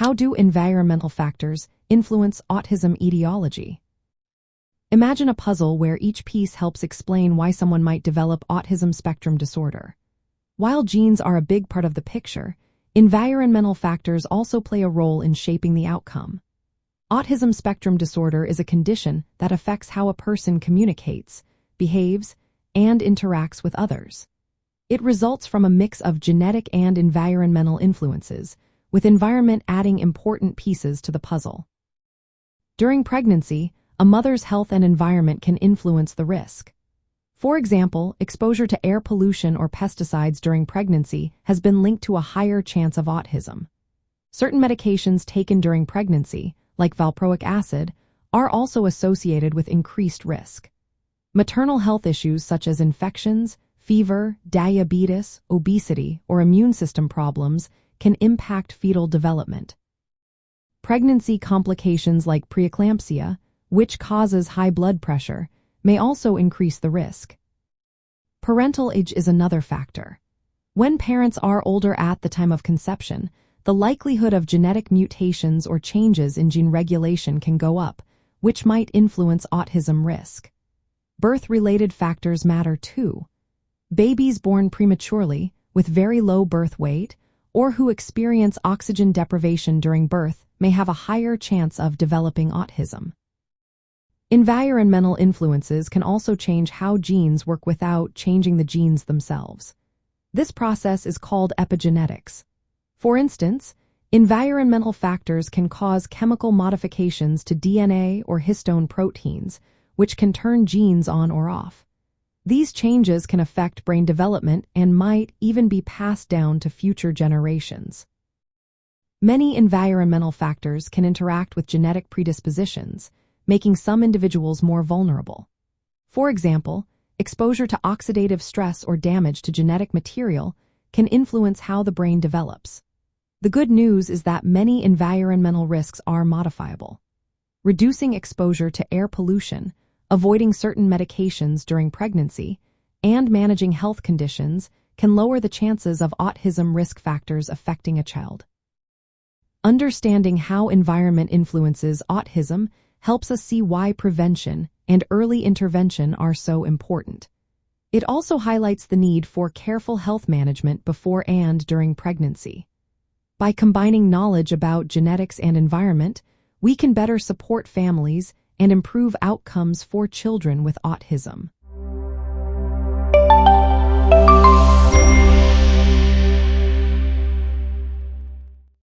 How do environmental factors influence autism etiology? Imagine a puzzle where each piece helps explain why someone might develop autism spectrum disorder. While genes are a big part of the picture, environmental factors also play a role in shaping the outcome. Autism spectrum disorder is a condition that affects how a person communicates, behaves, and interacts with others. It results from a mix of genetic and environmental influences, with environment adding important pieces to the puzzle. During pregnancy, a mother's health and environment can influence the risk. For example, exposure to air pollution or pesticides during pregnancy has been linked to a higher chance of autism. Certain medications taken during pregnancy, like valproic acid, are also associated with increased risk. Maternal health issues such as infections, fever, diabetes, obesity, or immune system problems can impact fetal development. Pregnancy complications like preeclampsia, which causes high blood pressure, may also increase the risk. Parental age is another factor. When parents are older at the time of conception, the likelihood of genetic mutations or changes in gene regulation can go up, which might influence autism risk. Birth-related factors matter too. Babies born prematurely, with very low birth weight, or who experience oxygen deprivation during birth may have a higher chance of developing autism. Environmental influences can also change how genes work without changing the genes themselves. This process is called epigenetics. For instance, environmental factors can cause chemical modifications to DNA or histone proteins, which can turn genes on or off. These changes can affect brain development and might even be passed down to future generations. Many environmental factors can interact with genetic predispositions, making some individuals more vulnerable. For example, exposure to oxidative stress or damage to genetic material can influence how the brain develops. The good news is that many environmental risks are modifiable. Reducing exposure to air pollution, avoiding certain medications during pregnancy, and managing health conditions can lower the chances of autism risk factors affecting a child. Understanding how environment influences autism helps us see why prevention and early intervention are so important. It also highlights the need for careful health management before and during pregnancy. By combining knowledge about genetics and environment, we can better support families and improve outcomes for children with autism.